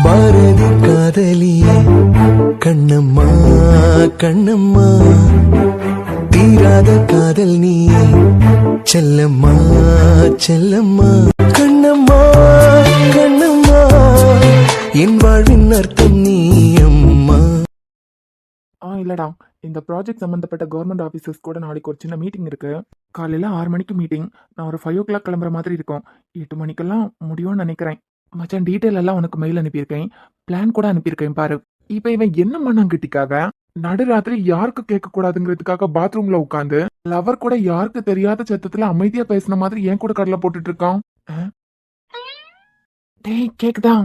பாரதி காதலியே கண்ணம்மா கண்ணம்மா, தீராத காதல் நீ செல்லம்மா செல்லம்மா, கண்ணம்மா கண்ணம்மா, என் வாழ்வின் அர்த்தம் நீ அம்மா. இல்லடா, இந்த ப்ராஜெக்ட் சம்பந்தப்பட்ட கவர்மெண்ட் ஆஃபீஸர்ஸ் கூட நாளைக்கு ஒரு சின்ன மீட்டிங் இருக்கு. காலையில 6 மணிக்கு மீட்டிங். நான் ஒரு 5 o'clock கிளம்புற மாதிரி இருக்கும். 8 மணிக்கெல்லாம் முடியும்னு நினைக்கிறேன். மச்சான், டீட்டெயில் எல்லாம் உனக்கு மெயில் அனுப்பியிருக்கேன், பிளான் கூட அனுப்பியிருக்கேன் பாரு. இப்ப இவன் என்ன மண்ணாங்கிட்டிக்காக நடுராத்திரி யாருக்கு கேட்க கூடாதுங்கிறதுக்காக பாத்ரூம்ல உட்காந்து லவர் கூட யாருக்கு தெரியாத சத்தத்துல அமைதியா பேசின மாதிரி ஏன் கூட கடலை போட்டுட்டு இருக்கான். டேய், கேக்குதா?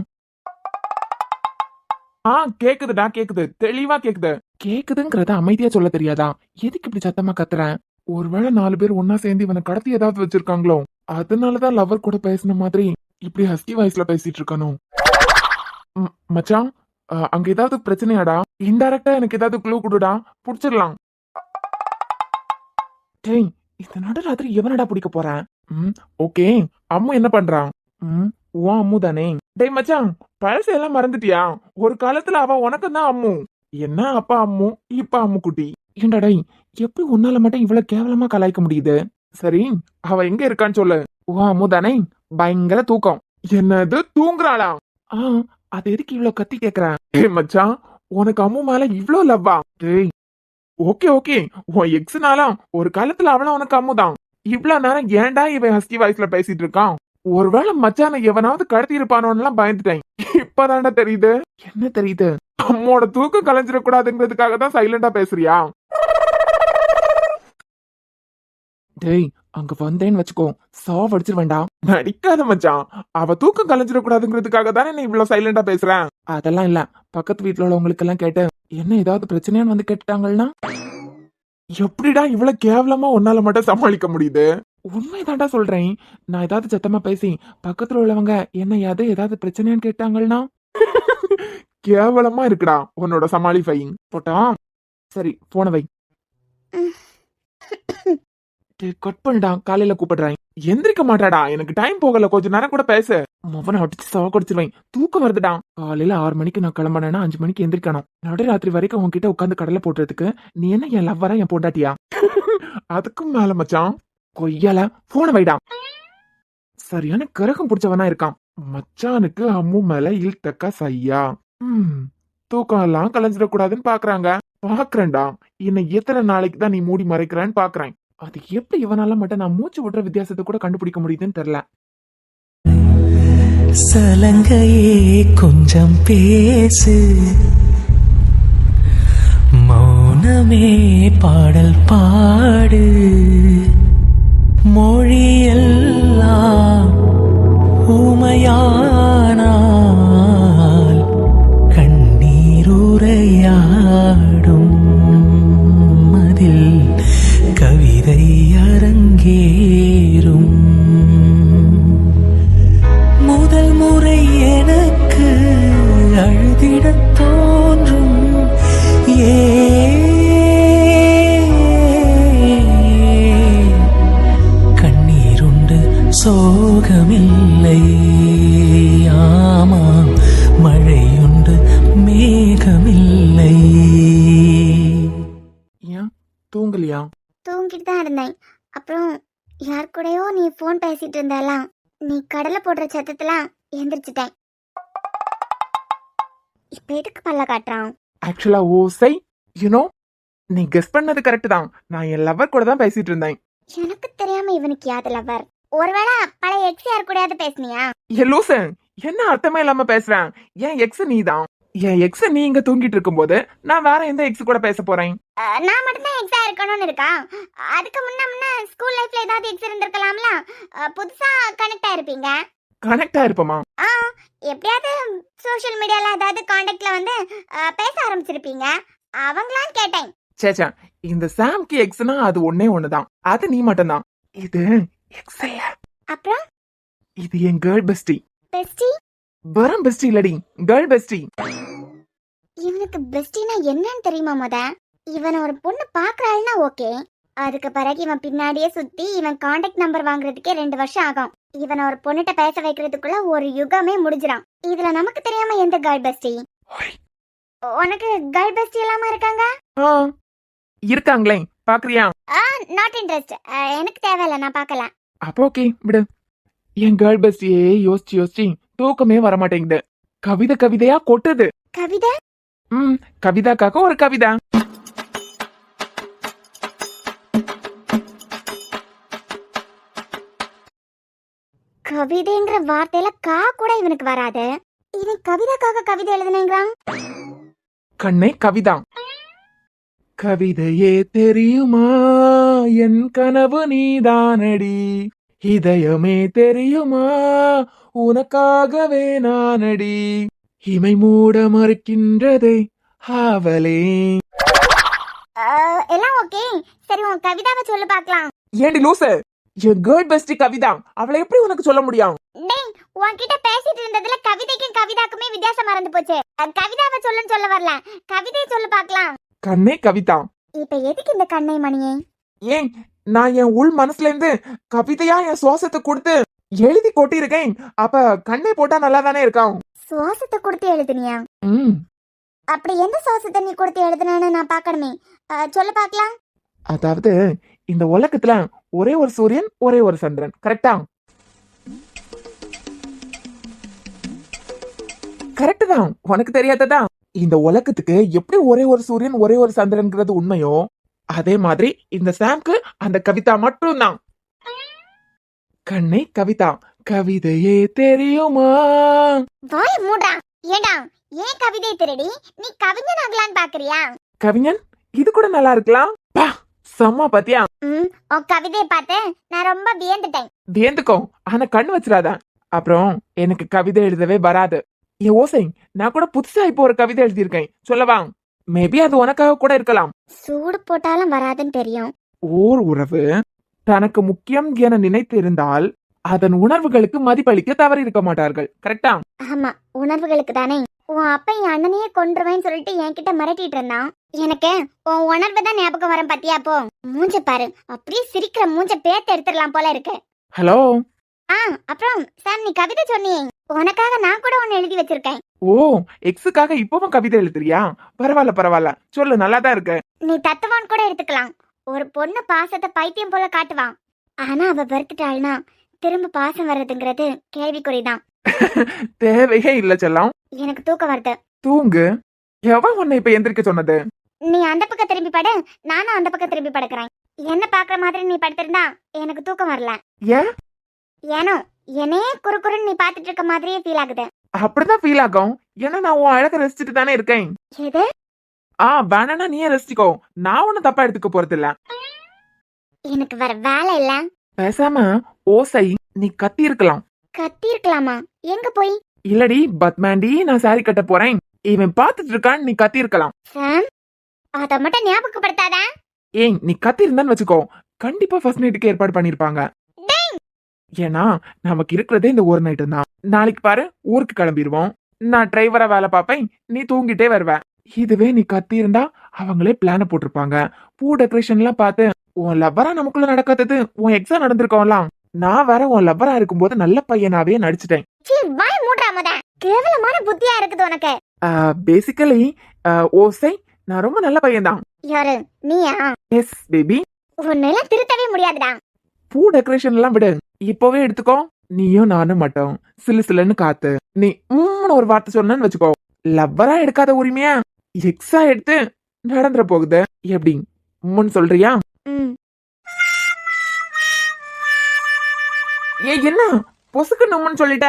கேக்குதுடா, கேக்குது, தெளிவா கேக்குது. கேக்குதுங்கிறத அமைதியா சொல்ல தெரியாதா? எதுக்கு இப்படி சத்தமா கத்துறேன்? ஒருவேளை 4 பேர் ஒன்னா சேர்ந்து இவனை கடத்தி ஏதாவது வச்சிருக்காங்களோ? அதனாலதான் லவர் கூட பேசின மாதிரி இப்படி ஹஸ்கி வாய்ஸ்ல பேசிட்டு இருக்கானோ? மச்சான், அங்க ஏதாவது பிரச்சனையாடா? இன்டைரக்டா எனக்கு ஏதாவது க்ளூ கொடுடா, புடிச்சிடலாம். டேய், இந்த நடுராத்திரி எவனடா பிடிக்க போறேன்? ஓகே, அம்மு என்ன பண்றான்? உன் அம்மு தானே? டேய் மச்சான், பழசையெல்லாம் மறந்துட்டியா? ஒரு காலத்துல அவ உனக்கு தான் அம்மு. என்ன அப்பா அம்மு, இப்ப அம்மு குட்டி. ஏண்டா டேய், எப்படி உன்னால மட்டும் இவ்வளவு கேவலமா கலாய்க்க முடியுது? சரி, அவ எங்க இருக்கான்னு சொல்லு. உன் அம்மு தானே? பயங்கர தூக்கம். என்னது, தூங்குறாளா? அது எதுக்கு இவ்வளவு கத்தி கேக்குறேன்? ஏய் மச்சான், உனக்கு அம்மு மேல இவ்ளோ லவ்வா? டேய், ஓகே ஓகே, உன் எக்ஸ்னாலாம் ஒரு காலத்துல அவள உனக்கு அம்முதான். இவ்வளவு நேரம் ஏன்டா இவன் ஹஸ்கி வாய்ஸ்ல பேசிட்டு இருக்கான்? ஒருவேளை மச்சான எவனாவது கடத்தி இருப்பானோன்னு பயந்துட்டேன். இப்பதான்டா தெரியுது. என்ன தெரியுது? அம்மோட தூக்கம் கலைஞ்சிடக்கூடாதுங்கிறதுக்காக தான் சைலண்டா பேசுறியா? டேய், அங்க வந்தேன்னு வச்சுக்கோ, சாவடிச்சிரு வேண்டாம். நடிக்காத மச்சான், அவ தூக்கம் கலைஞ்சிடக்கூடாதுங்கிறதுக்காக தானே நீ இவ்வளவு சைலண்டா பேசுறேன். அதெல்லாம் இல்ல, பக்கத்து வீட்டுல உள்ளவங்களுக்கு எல்லாம் கேட்டு என்ன ஏதாவது பிரச்சனையான்னு வந்து கேட்டுட்டாங்கன்னா எப்படிடா இவ்வளவு கேவலமா உன்னால மட்டும் சமாளிக்க முடியுது? உண்மைதான்டா சொல்றேன். நான் ஏதாவது சத்தமா பேசி பக்கத்துல உள்ளவங்க என்ன ஏதாவது பிரச்சனையான்னு கேட்டாங்கன்னா கேவலமா இருக்குடா உன்னோட சமாளிஃபையிங். போட்டா சரி, போன வை. கட் பண்ணிடா, காலையில கூப்பிடுறேன். எந்திரிக்க மாட்டாடா, எனக்கு டைம் போகல, கொஞ்ச நேரம் கூட பேச. மவனை அடிச்சு சாவடிச்சிருவேன், தூக்கம் வருதுடா. காலையில 6 மணிக்கு நான் கிளம்பினேன்னா 5 மணிக்கு எந்திரிக்கணும். நடுராத்திரி வரைக்கும் உன்கிட்ட உட்காந்து கடலை போட்டுறதுக்கு நீ என்ன என் லவ்வரா, என் பொண்டாட்டியா? அதுக்கும் மேல மச்சான், கொய்யால போன வைடா. சரியான கரகம் பிடிச்சவனா இருக்கான் மச்சானுக்கு. அம்மு மேல இல்தக்கா சையா. தூக்கம் எல்லாம் கலைஞ்சிடக்கூடாதுன்னு பாக்குறாங்க. பாக்குறேன்டா, இன்னும் எத்தனை நாளைக்கு தான் நீ மூடி மறைக்கிறேன்னு பாக்குறேன். அது எப்படி இவனால மட்டும் நான் மூச்சு விடுற வித்தியாசத்தை கூட கண்டுபிடிக்க முடியுதுன்னு தெரியல. சலங்கையே கொஞ்சம் பேசு, மௌனமே பாடல் பாடு, மொழியெல்லாம் ஊமையானால் கண்ணீருரையாடும், அதில் கவிதை அரங்கேறும். முதல் முறை எனக்கு அழுதிடத் தோன்றும், கண்ணீருண்டு சோகமில்லை, ஆமாம் மழையுண்டு மேகமில்லை. ஏன் தூங்கலையா? தூங்கிட்டு தான் இருந்தேன். அப்புறம் யார் கூடயோ நீ போன் பேசிட்டு இருந்தாலாம், நீ கடலை போடுற சத்தத்தெல்லாம் எந்திரிச்சிட்டேன். இப்ப எதுக்கு பல்ல காட்டுறான்? ஆக்சுவலா ஓசை, யூனோ, நீ கெஸ் பண்ணது கரெக்ட் தான். நான் என் லவர் கூட தான் பேசிட்டு இருந்தேன். எனக்கு தெரியாம இவனுக்கு யாரு லவர்? ஒருவேளை பழைய எக்ஸ் யார் கூடயாவது பேசுனியா? லூசன், என்ன அர்த்தமே இல்லாம பேசுறேன்? என் எக்ஸ் நீ தான். என் எக்ஸ் நீ இங்க தூங்கிட்டு இருக்கும் போது நான் வேற எந்த எக்ஸ் கூட பேச போறேன்? நான் மட்டும் தான் எக்ஸா இருக்கணும்னு இருக்கா? அதுக்கு முன்ன ஸ்கூல் லைஃப்ல ஏதாவது எக்ஸ் இருந்திருக்கலாம்ல, புதுசா கனெக்ட் ஆயிருப்பீங்க. கனெக்ட் ஆயிருப்போமா? எப்படியாவது சோஷியல் மீடியால ஏதாவது கான்டாக்ட்ல வந்து பேச ஆரம்பிச்சிருப்பீங்க, அவங்களான்னு கேட்டேன். சேச்சா, இந்த சாம்க்கு எக்ஸ்னா அது ஒன்னே ஒண்ணுதான், அது நீ மட்டும்தான். இது எக்ஸ் இல்ல. அப்புறம் இது என் கேர்ள் பெஸ்டி. பெஸ்டி? வெறும் பெஸ்டி இல்லடி, கேர்ள் பெஸ்டி. இவனுக்கு பெஸ்டினா என்னன்னு தெரியுமா? இவன் ஒரு பொண்ணு பாக்குறாள்னா ஓகே, அதுக்கு பிறகு இவன் பின்னாடியே சுத்தி இவன் கான்டாக்ட் நம்பர் வாங்குறதுக்கே 2 வருஷம் ஆகும். இவனை ஒரு பொண்ணுகிட்ட பேச வைக்கிறதுக்குள்ள ஒரு யுகமே முடிஞ்சிடும். இதுல நமக்கு தெரியாம எந்த கேர்ள் பெஸ்டி? உனக்கு கேர்ள் பெஸ்டி இல்லாம இருக்காங்க? இருக்காங்களே, பாக்குறியா? Not interest. எனக்கு தேவையில்ல, நான் பார்க்கல. அப்போ ஓகே விடு. என் கேர்ள் பெஸ்டியே யோசிச்சு யோசிச்சு தூக்கமே வர மாட்டேங்குது. கவிதையா கொட்டுது. கவிதை? கவிதாக்காக ஒரு கவிதை. கவிதைங்கிற வார்த்தையில கா கூட இவனுக்கு வராது. இவன் கவிதாக்காக கவிதை எழுதுனேங்கிறான். கண்ணே கவிதா. கவிதையே தெரியுமா என் கனவு நீதானடி, இதயமே தெரியுமா உனக்காகவே நானடி, இமை மூட மறுக்கின்றதே ஆவலே. எல்லாம் ஓகே, சரி உன் கவிதாவை சொல்லு பார்க்கலாம். ஏண்டி லூசு, என் கேர்ள் பெஸ்டி கவிதா, அவளை எப்படி உனக்கு சொல்ல முடியும்? டேய், உன்கிட்ட பேசிட்டு இருந்ததுல கவிதைக்கும் கவிதாக்குமே வித்தியாசம் மறந்து போச்சு. கவிதாவை சொல்லுன்னு சொல்ல வரல, கவிதையை சொல்லு பார்க்கலாம். கண்ணே கவிதா. இப்ப எதுக்கு இந்த கண்ணை மணியே? ஏன் நான் என் உள் மனசுல இருந்து கவிதையா என் சுவாசத்தை கொடுத்து எழுதி கொட்டிருக்கேன். அப்ப கண்ணை போட்டா நல்லா தானே இருக்கான். சுவாசத்தை கொடுத்து எழுதுனியா? அப்படி எந்த சுவாசத்தை நீ கொடுத்து எழுதுனேன்னு நான் பார்க்கணுமே. சொல்லு பார்க்கலாம். அதாவது இந்த உலகத்துல ஒரே ஒரு சூரியன் ஒரே ஒரு சந்திரன், கரெக்டா? கரெக்ட் தான். உனக்கு தெரியாததா? இந்த உலகத்துக்கு எப்படி ஒரே ஒரு சூரியன் ஒரே ஒரு சந்திரன்ங்கிறது உண்மையோ, அதே மாதிரி இந்த சாம்க்கு அந்த கவிதா மட்டும் தான். கண்ணை கவிதா. கவிதையே தெரியுமா? வாய் மூடா. ஏடா, ஏன் கவிதை திருடி நீ கவிஞன் ஆகலான்னு பாக்குறியா? கவிஞன் இது கூட நல்லா இருக்கலாம். பா செம்ம பாத்தியா? உன் கவிதையை பார்த்து நான் ரொம்ப வியந்துட்டேன். வியந்துக்கோ, ஆனா கண்ணு வச்சிடாத. அப்புறம் எனக்கு கவிதை எழுதவே வராது. ஏ ஓசை, நான் கூட புதுசா இப்போ ஒரு கவிதை எழுதியிருக்கேன், சொல்லவா? மேபி அது உனக்காக கூட இருக்கலாம். சூடு போட்டாலும் வராதுன்னு தெரியும். ஓர் உறவு தனக்கு முக்கியம் என நினைத்து இருந்தால் அதன் உணர்வுகளுக்கு மதிப்பளிக்க தவறி இருக்க மாட்டார்கள், கரெக்டா? ஆமா, உணர்வுகளுக்கு தானே. உன் அப்பா என் அண்ணனையே கொன்றுவேன்னு சொல்லிட்டு என்கிட்ட மிரட்டிட்டு இருந்தான். எனக்கு உன் உணர்வு தான் ஞாபகம் வரும் பாத்தியா? போ மூஞ்ச பாரு, அப்படியே சிரிக்கிற மூஞ்ச பேத்து எடுத்துடலாம் போல இருக்கு. ஹலோ. அப்புறம் சாம், நீ கவிதை சொன்னியே, உனக்காக நான் கூட ஒன்னு எழுதி வச்சிருக்கேன். ஓ, எக்ஸுக்காக இப்பவும் கவிதை எழுதுறியா? பரவாயில்ல பரவாயில்ல, சொல்லு, நல்லாதான் இருக்கு. நீ தத்துவான் கூட எடுத்துக்கலாம். ஒரு பொண்ணு பாசத்தை பைத்தியம் போல காட்டுவான், ஆனா அவ வெறுத்துட்டாள்னா திரும்ப பாசம் வர்றதுங்கிறது கேள்விக்குறிதான். தேவையே இல்ல செல்லம். எனக்கு தூக்கம் வருது. தூங்கு. எவன் உன்னை இப்ப எந்திரிக்க சொன்னது? நீ அந்த பக்கம் திரும்பி படு, நானும் அந்த பக்கம் திரும்பி படுக்கிறேன். என்ன பாக்குற மாதிரி நீ படுத்திருந்தா எனக்கு தூக்கம் வரல. ஏன்? ஏனோ என்னே குறுக்குறுன்னு நீ பாத்துட்டு இருக்க மாதிரியே ஃபீல் ஆகுது. அப்படிதான் ஃபீல் ஆகும். ஏன்னா நான் உன் அழக ரசிச்சுட்டு தானே இருக்கேன். எது? வேணா நீயே ரசிச்சுக்கோ, நான் ஒன்னும் தப்பா எடுத்துக்க போறது இல்ல. எனக்கு வர வேலை இல்ல. பேசாம ஓசை, நீ கத்தி இருக்கலாம். கத்தி இருக்கலாமா? எங்க போய்? இல்லடி பத்மாண்டி, நான் சாரி கட்ட போறேன், இவன் பாத்துட்டு இருக்கான், நீ கத்தி இருக்கலாம். சாம், அத மட்டும் ஞாபகப்படுத்தாத. ஏய், நீ கத்தி இருந்தான்னு வச்சுக்கோ, கண்டிப்பா ஃபர்ஸ்ட் நைட்டுக்கு ஏற்பாடு பண்ணிருப்பாங்க. ஏன்னா நமக்கு இருக்கிறதே இந்த ஒரு நைட்டு தான். நாளைக்கு பாரு, ஊருக்கு கிளம்பிடுவோம். நான் டிரைவரா வேலை பார்ப்பேன், நீ தூங்கிட்டே வருவ. இதுவே நீ கத்தி இருந்தா அவங்களே பிளான போட்டிருப்பாங்க. பூ டெக்கரேஷன் எல்லாம் பார்த்து உன் லவ்வரா நமக்குள்ள நடக்காதது உன் எக்ஸாம் நடந்திருக்கோம்லாம். நான் வேற உன் லவ்வரா இருக்கும்போது நல்ல பையனாவே நடிச்சிட்டேன். வாய் மூடாமதா, கேவலமான புத்தியா இருக்குது உனக்கு. பேசிக்கலி ஓசை, நான் ரொம்ப நல்ல பையன் தான். யாரு நீயா? Yes baby. உன்னால திருத்தவே முடியாதுடா. பூ டெக்கரேஷன் எல்லாம் விடு, இப்பவே எடுத்துக்கோ. நீயும் நானும் மட்டும் சிலு சிலுன்னு காத்து நீ ஒரு வார்த்தை சொன்னு வச்சுக்கோ, லவ்வரா எடுக்காத உரிமையா எக்ஸா எடுத்து நடந்துற போகுது. எப்படி முன்னு சொல்றியா? ஏ என்ன பொசுக்கு நம்மன்னு சொல்லிட்ட?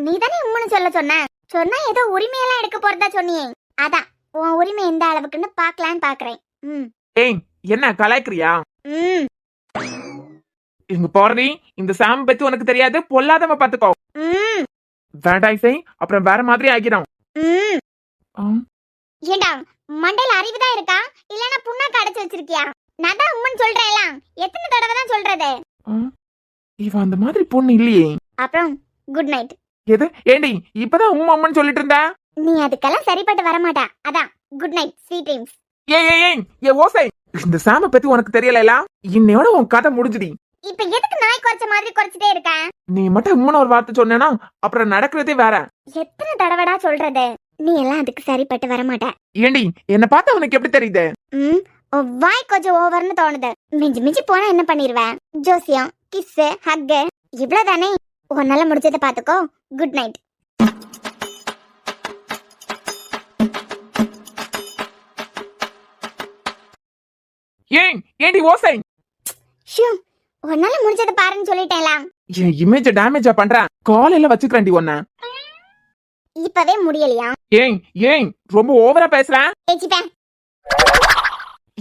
நீ தானே உம்முன்னு சொல்ல சொன்னா ஏதோ உரிமையெல்லாம் எடுக்க போறதா சொன்னியே, அதான் உன் உரிமை எந்த அளவுக்குன்னு பாக்கலான்னு பாக்குறேன். ஏய், என்ன கலாய்க்கிறியா? இங்க போறடி, இந்த சாம் பத்தி உனக்கு தெரியாது, பொல்லாதவ பாத்துக்கோ. வேண்டாய் செய், அப்புறம் வேற மாதிரி ஆகிடும். ஏண்டா, மண்டையில அறிவுதான் இருக்கா இல்லனா புண்ணாக்கு அடைச்சு வச்சிருக்கியா? நான் தான் உம்மன் சொல்றேன்ல, எத்தனை தடவை தான் சொல்றது? இவ அந்த மாதிரி பொண்ணு இல்லையே. அப்புறம் குட் நைட். எது? ஏண்டி இப்பதான் அம்மன் சொல்லிட்டு இருந்தா? நீ அதுக்கெல்லாம் சரிப்பட்டு வர மாட்டா, அதான் குட் நைட், ஸ்வீட் ட்ரீம்ஸ். ஏய் ஓசை, இந்த சாம பத்தி உனக்கு தெரியல, இன்னையோட உன் கதை முடிஞ்சுடி. இப்ப எதுக்கு நாய் குறைச்ச மாதிரி குறைச்சிட்டே இருக்க? நீ மட்டும் உம்முன்னு ஒரு வார்த்தை சொன்னேன்னா அப்புறம் நடக்கிறதே வேற. எத்தனை தடவைடா சொல்றது? நீ எல்லாம் அதுக்கு சரிப்பட்டு வர மாட்ட. ஏண்டி என்ன பார்த்தா உனக்கு எப்படி தெரியுது? உன் வாய் கொஞ்சம் ஓவர்னு தோணுது. மிஞ்சி மிஞ்சி போனா என்ன பண்ணிருவேன்? ஜோசியம், கிஸ், ஹக் இவ்வளவுதானே. உன்னால முடிச்சதை பாத்துக்கோ. Good night. ஏண்டி ஓசை? ஷூ, உன்னால முடிச்சதை பாருன்னு சொல்லிட்டேன்ல. என் இமேஜ டேமேஜா பண்றேன். காலையில வச்சுக்கிறேன்டி ஒன்ன. இப்பவே முடியலையா? ஏன் ரொம்ப ஓவரா பேசுறேன்? பேசிப்பேன்.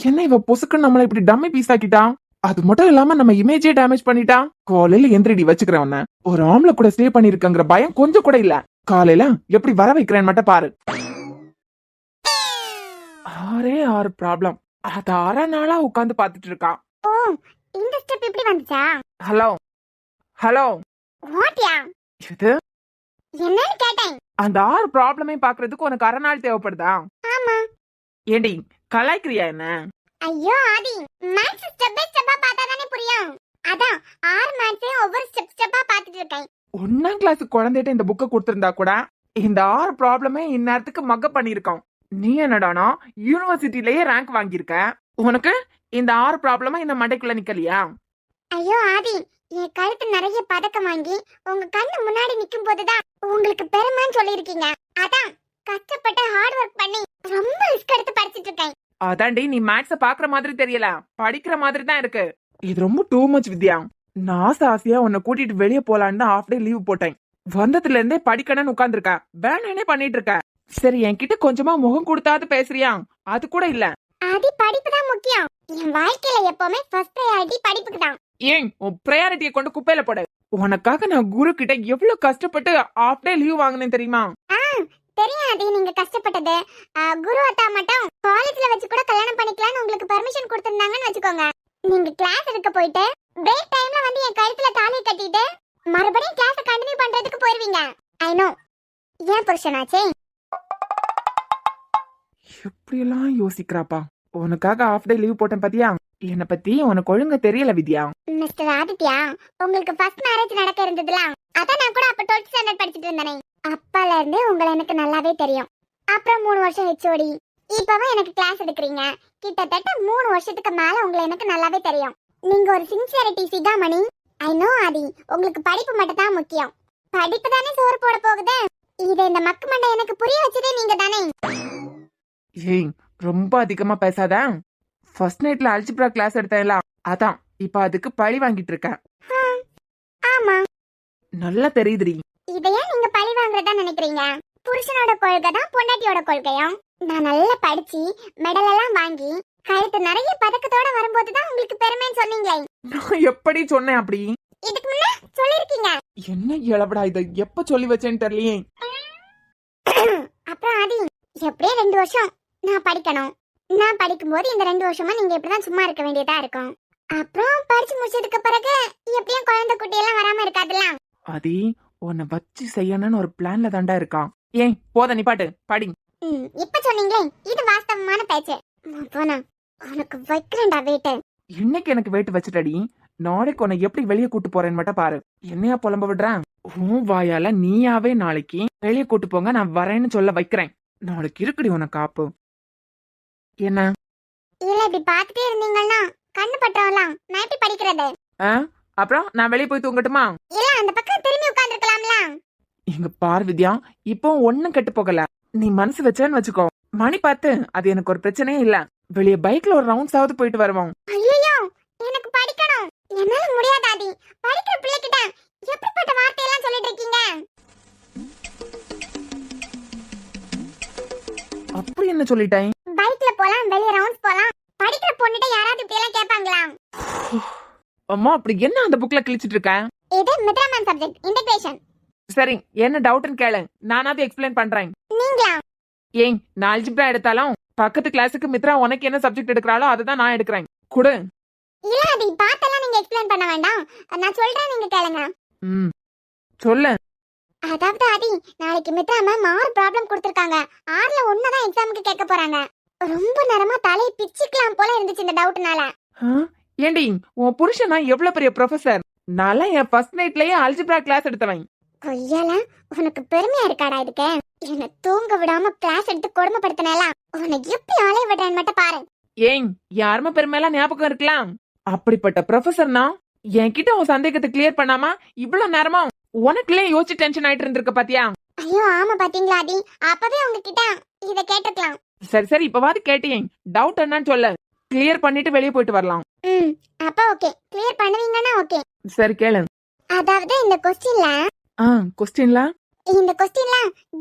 என்ன இவ பொசுக்குன்னு நம்மள இப்படி டம்மி பீஸ் ஆக்கிட்டா? அது மட்டும் இல்லாம நம்ம இமேஜே டேமேஜ் பண்ணிட்டா. காலையில எந்திரடி வச்சுக்கிறேன் உன்ன. ஒரு ஆம்பளை கூட ஸ்டே பண்ணிருக்கங்கிற பயம் கொஞ்சம் கூட இல்ல. காலையில எப்படி வர வைக்கிறேன்னு மட்டும் பாரு. 6 ப்ராப்ளம். அது 6 நாளா உட்கார்ந்து பாத்துட்டு இருக்கான். ஓ, இந்த ஸ்டெப் இப்படி வந்துச்சா? ஹலோ வாட்யா? இது என்னன்னு கேட்டேன். அந்த 6 ப்ராப்ளமே பாக்குறதுக்கு உனக்கு 6 நாள் தேவைப்படுதா? ஆமா. ஏண்டி கலாய்க்கிறியா என்ன? ஐயோ ஆதி, மேத்ஸ் ஸ்டெப் பை ஸ்டெப்பா பார்த்தா தானே புரியும். அதான் 6 மேத்ஸையும் ஒவ்வொரு ஸ்டெப்பா பார்த்துட்டு இருக்கேன். 1ஆம் கிளாஸ் குழந்தைகிட்ட இந்த புக்கை கொடுத்திருந்தா கூட இந்த 6 ப்ராப்ளமே இந்நேரத்துக்கு மக்க பண்ணிருக்கோம். நீ என்னடானா யூனிவர்சிட்டிலேயே ரேங்க் வாங்கியிருக்க. உனக்கு இந்த 6 ப்ராப்ளமா இந்த மண்டைக்குள்ள நிக்கலையா? ஐயோ ஆதி, என் கழுத்து நிறைய பதக்கம் வாங்கி உங்க கண்ணு முன்னாடி நிக்கும் போதுதான் உங்களுக்கு பெருமைன்னு சொல்லிருக்கீங்க. அதான் கஷ்டப்பட்டு ஹார்ட் ஒர்க் பண்ணி ரொம்ப ரிஸ்க் எடுத்து படிச்சிட்டு இருக்கேன். அதாண்டி நீ மேத்ஸ பாக்குற மாதிரி தெரியல, படிக்கிற மாதிரி தான் இருக்கு. இது ரொம்ப டூ மச் வித்யா. நான் ஆசையா உன்னை கூட்டிட்டு வெளியே போலான்னு ஹாஃப் டே லீவ் போட்டேன். வந்ததுல இருந்தே படிக்கணும்னு உட்கார்ந்துருக்க. வேணே பண்ணிட்டு இருக்க. சரி என்கிட்ட கொஞ்சமா முகம் கொடுத்தாது பேசுறியா? அது கூட இல்ல. ஆதி, படிப்பு தான் முக்கியம். என் வாழ்க்கையில எப்பவுமே ஃபர்ஸ்ட் ப்ரையாரிட்டி படிப்புக்கு தான். ஏன் உன் ப்ரையாரிட்டியை கொண்டு குப்பையில போடு. உனக்காக நான் குரு கிட்ட எவ்வளவு கஷ்டப்பட்டு ஹாஃப் டே லீவ் வாங்கினேன் தெரியுமா? தெரியும் ஆதி, நீங்க கஷ்டப்பட்டது. குரு அத்தா மட்டும் காலேஜ்ல வச்சு கூட கல்யாணம் பண்ணிக்கலாம்னு உங்களுக்கு பெர்மிஷன் கொடுத்திருந்தாங்கன்னு வச்சுக்கோங்க. நீங்க கிளாஸ் எடுக்க போயிட்டு பிரேக் டைம்ல வந்து என் கழுத்துல தாலியை கட்டிட்டு மறுபடியும் கிளாஸ கண்டினியூ பண்றதுக்கு போயிருவீங்க. I know. ஏன் புருஷனாச்சே? எப்படி எல்லாம் யோசிக்கிறாப்பா. உனக்காக ஹாஃப் டே லீவ் போட்டேன் பாத்தியா? என்ன பத்தி உனக்கு ஒழுங்கா தெரியல வித்யா. மிஸ்டர் ஆதித்யா, உங்களுக்கு ஃபர்ஸ்ட் மேரேஜ் நடக்க இருந்ததுலாம் அதான் நான் கூட அப்ப 12th ஸ்டாண்டர்ட் படிச்சிட்டு இருந்தேனே. அப்பால இருந்து உங்களை எனக்கு நல்லாவே தெரியும். அப்புறம் 3 வருஷம் ஹெச்ஓடி. இப்பவும் எனக்கு கிளாஸ் எடுக்கிறீங்க. கிட்டத்தட்ட 3 வருஷத்துக்கு மேல உங்களை எனக்கு நல்லாவே தெரியும். நீங்க ஒரு சின்சியரிட்டி சிகாமணி. ஐ நோ ஆதி, உங்களுக்கு படிப்பு மட்டும் தான் முக்கியம். படிப்பு தானே சோறு போட போகுது. இதை இந்த மக்கு மண்டை எனக்கு புரிய வச்சதே நீங்க தானே. ஏய் ரொம்ப அதிகமா பேசாத. ஃபர்ஸ்ட் நைட்ல அல்ஜிப்ரா கிளாஸ் எடுத்தேன்ல, அதான் இப்ப அதுக்கு பழி வாங்கிட்டு இருக்கேன். ஆமா, நல்லா தெரியுதுடி. இதையே நீங்க பழி வாங்குறதா நினைக்கிறீங்க? புருஷனோட கொள்கை தான் பொண்டாட்டியோட கொள்கையும். நான் நல்லா படிச்சு மெடல் எல்லாம் வாங்கி கழுத்து நிறைய பதக்கத்தோட வரும்போதுதான் உங்களுக்கு பெருமைன்னு சொன்னீங்களே. நான் எப்படி சொன்னேன் அப்படி? இதுக்கு முன்ன சொல்லிருக்கீங்க. என்ன இளவடா இதை எப்ப சொல்லி வச்சேன்னு தெரியலையே. அப்புறம் ஆதி, எப்படியே 2 வருஷம் நான் படிக்கணும். நான் படிக்கும்போது இந்த 2 வருஷமா நீங்க இப்படிதான் சும்மா இருக்க வேண்டியதா இருக்கும். அப்புறம் படிச்சு முடிச்சதுக்கு பிறகு எப்படியும் குழந்தை குட்டி எல்லாம் வராம இருக்காதுல்ல. அதி உன்னை வச்சு செய்யணும்னு ஒரு பிளான்ல தாண்டா இருக்கான். ஏன் போத நிப்பாட்டு படி. இப்ப சொன்னீங்களே, இது வாஸ்தவமான பேச்சு. போனா உனக்கு வைக்கிறேன்டா வேட்டு. இன்னைக்கு எனக்கு வேட்டு வச்சுட்டடி. நாளைக்கு உன்னை எப்படி வெளியே கூட்டு போறேன்னு மட்டும் பாரு. என்னையா புலம்ப விடுறேன்? உன் வாயால நீயாவே நாளைக்கு வெளியே கூட்டு போங்க நான் வரேன்னு சொல்ல வைக்கிறேன். நாளைக்கு இருக்குடி உனக்கு காப்பு. என்ன இல்ல இப்படி பாத்துட்டே இருந்தீங்கன்னா கண்ணு பற்றவலாம். நான் எப்படி படிக்கிறது? அப்புறம் நான் வெளியே போய் தூங்கட்டுமா? இல்ல அந்த பக்கம் திரும்பி உட்கார்ந்துருக்கலாம்ல. இங்க பார் வித்யா, இப்போ ஒண்ணும் கெட்டு போகல. நீ மனசு வச்சேன்னு வச்சுக்கோ. மணி பார்த்து அது எனக்கு ஒரு பிரச்சனையே இல்ல. வெளியே பைக்ல ஒரு ரவுண்ட்ஸ் ஆவது போயிட்டு வருவோம். ஐயோ, எனக்கு படிக்கணும். என்னால முடியாது ஆதி. படிக்கிற பிள்ளைகிட்ட எப்படிப்பட்ட வார்த்தையெல்லாம் சொல்லிட்டு இருக்கீங்க? அப்படி என்ன சொல்லிட்டேன்? பைக்ல போலாம், வெளிய ரவுண்ட்ஸ் போலாம். படிக்கிற பொண்ணுட்ட யாராவது இப்படி எல்லாம் கேட்பாங்களா? அம்மா அப்படி என்ன அந்த புக்ல கிழிச்சிட்டு இருக்க? இது மித்ராமன் சப்ஜெக்ட் இன்டகிரேஷன். சரி என்ன டவுட்னு கேளு, நானாவது எக்ஸ்பிளைன் பண்றேன். நீங்களா? ஏன் நான் அல்ஜிப்ரா எடுத்தாலும் பக்கத்து கிளாஸுக்கு மித்ரா உனக்கு என்ன சப்ஜெக்ட் எடுக்கறாளோ அதுதான் நான் எடுக்கிறேன். குடு. இல்ல அது பார்த்தெல்லாம் நீங்க எக்ஸ்பிளைன் பண்ண வேண்டாம். நான் சொல்றேன், நீங்க கேளுங்க. சொல்லு. அதாவது ஆதி, நாளைக்கு மித்ரா மேம் 6 ப்ராப்ளம் கொடுத்திருக்காங்க. 6ல 1 தான் எக்ஸாமுக்கு கேட்க போறாங்க. ரொம்ப நேரமா தலையை பிச்சுக்கலாம் போல இருந்துச்சு இந்த டவுட்னால. ஏண்டி உன் புருஷனா எவ்வளவு பெரிய ப்ரொஃபசர்? நான்லாம் என் ஃபர்ஸ்ட் நைட்லயே அல்ஜிப்ரா கிளாஸ் எடுத்தவன். கொய்யால உனக்கு பெருமையா இருக்காடா இதுக்கு? என்ன தூங்க விடாம கிளாஸ் எடுத்து கொடுமைப்படுத்தினலாம் உன்னை எப்படி ஆளை விடுறேன்னு மட்டும் பாரு. ஏன் யாருமே பெருமையெல்லாம் ஞாபகம் இருக்கலாம். அப்படிப்பட்ட ப்ரொஃபசர்னா என்கிட்ட உன் சந்தேகத்தை கிளியர் பண்ணாம இவ்வளவு நேரமா உனக்குள்ளே யோசிச்சு டென்ஷன் ஆயிட்டு இருந்திருக்க பாத்தியா? ஐயோ ஆமா பாத்தீங்களா ஆதி, அப்பவே உங்ககிட்ட இத கேட்டிருக்கலாம். சரி சரி இப்பவாது கேட்டேன், டவுட் என்னன்னு சொல்ல, கிளியர் பண்ணிட்டு வெளியே போயிட்டு வரலாம். அப்ப ஓகே, கிளியர் பண்ணுவீங்கன்னா ஓகே. சரி கேளு. அதாவது இந்த கொஸ்டின்ல கொஸ்டின்ல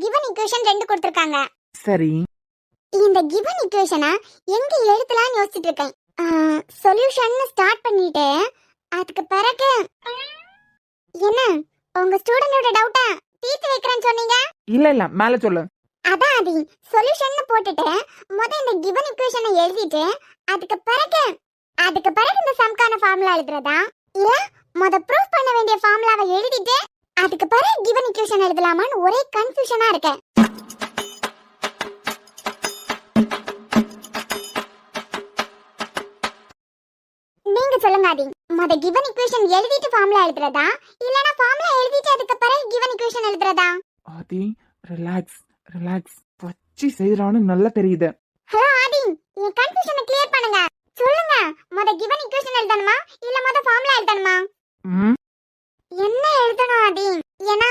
கிவன் ஈக்குவேஷன் 2 கொடுத்திருக்காங்க. சரி இந்த கிவன் ஈக்குவேஷனை எங்க எழுதலாம்னு யோசிச்சுட்டு இருக்கேன். சொல்யூஷன் ஸ்டார்ட் பண்ணிட்டு அதுக்கு பிறகு என்ன உங்க ஸ்டூடெண்டோட டவுட்ட தீர்த்து வைக்கிறேன்னு சொன்னீங்க. இல்ல மேல சொல்லு. அதான் அது சொல்யூஷன் போட்டுட்டு இந்த கிவன் ஈக்குவேஷனை எழுதிட்டு அதுக்கு பிறகு இந்த சம்கான ஃபார்முலா எழுதுறதா இல்ல ப்ரூஃப் பண்ண வேண்டிய ஃபார்முலாவை எழுதிட்டு அதுக்கு பிறகு கிவன் ஈக்குவேஷன் எழுதலாமான்னு ஒரே கன்ஃபியூஷனா இருக்கு. நீங்க சொல்லுங்க ஆதி, கிவன் ஈக்குவேஷன் எழுதிட்டு ஃபார்முலா எழுதுறதா இல்லனா ஃபார்முலா எழுதிட்டு அதுக்கு பிறகு கிவன் ஈக்குவேஷன் எழுதுறதா? ஆதி ரிலாக்ஸ் வச்சி செய்யறான்னு நல்லா தெரியுது. ஹலோ ஆதி, என் கன்ஃபியூஷனை கிளியர் பண்ணுங்க. சொல்லுங்க, கிவன் ஈக்குவேஷன் எழுதணுமா இல்ல ஃபார்முலா எழுதணுமா? என்ன எழுதணும் ஆதி? ஏன்னா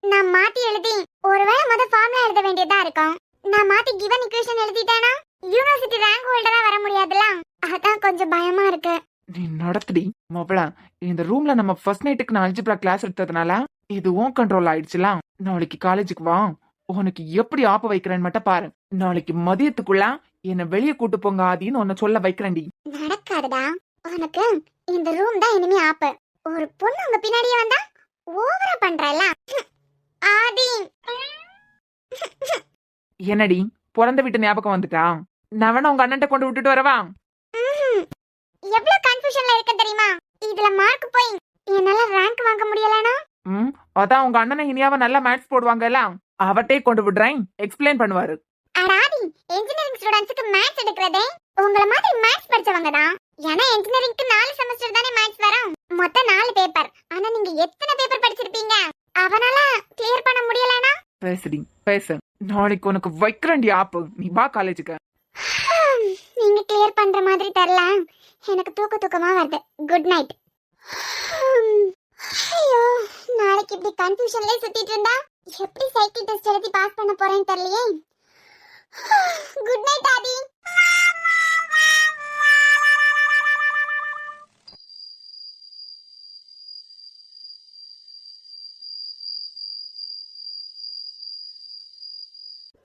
நான் மாத்தி எழுதி ஒருவேளை ஃபார்முலா எழுத வேண்டியதா இருக்கும். நான் மாத்தி கிவன் ஈக்குவேஷன் எழுதிட்டேனா யூனிவர்சிட்டி ரேங்க் ஹோல்டரா வர முடியாதுல, அதான் கொஞ்சம் பயமா இருக்கு. நீ நடத்துடி மொபைல. இந்த ரூம்ல நம்ம ஃபர்ஸ்ட் நைட்டுக்கு நான் அல்ஜிப்ரா கிளாஸ் எடுத்ததுனால இதுவும் கண்ட்ரோல் ஆயிடுச்சுல. நாளைக்கு காலேஜுக்கு வா, உனக்கு எப்படி ஆப்ப வைக்கிறேன்னு மட்டும் பாரு. நாளைக்கு மதியத்துக்குள்ள என்ன வெளியே கூட்டு போங்க ஆதின்னு உன்னை சொல்ல வைக்கிறேன்டி. நடக்காதுடா, உனக்கு இந்த ரூம் தான் இனிமே ஆப்பு. ஒரு பொண்ணு உங்க பின்னாடியே வந்தா ஓவரா பண்றல ஆதி. என்னடி பிறந்த வீட்டு ஞாபகம் வந்துட்டா? நான் வேணா உங்க அண்ணன்ட்ட கொண்டு விட்டுட்டு வரவா? எவ்வளவு கன்ஃபியூஷன்ல இருக்க தெரியுமா? இதுல மார்க் போய் என்னால ரேங்க் வாங்க முடியலனா அதான் உங்க அண்ணனை இனியாவ நல்லா மேத்ஸ் போடுவாங்கல, அவட்டே கொண்டு விடுறேன், எக்ஸ்பிளைன் பண்ணுவாரு. அடாதி, இன்ஜினியரிங் ஸ்டூடண்ட்ஸ்க்கு மேத்ஸ் எடுக்கறதே உங்கள மாதிரி மேத்ஸ் படிச்சவங்க தான். ஏன்னா இன்ஜினியரிங்க்கு 4 செமஸ்டர் தானே மேத்ஸ் வரும், மொத்தம் 4 பேப்பர். ஆனா நீங்க எத்தனை பேப்பர் படிச்சிருப்பீங்க? அவனால கிளியர் பண்ண முடியலனா? பேசுடி பேசு, நாளைக்கு உனக்கு வைக்கிறேன்டி ஆப்பு. நீ வா காலேஜுக்கு. நீங்க கிளியர் பண்ற மாதிரி தெரியல, எனக்கு தூக்கமா வருது. Good night. ஐயோ, நாளைக்கு இப்படி கன்ஃபியூஷன்லயே சுத்திட்டு இருந்தா எப்படி சைக்கிள் டெஸ்ட் எழுதி பாஸ் பண்ண போறேன்னு தெரியலையே. குட் நைட் ஆதி.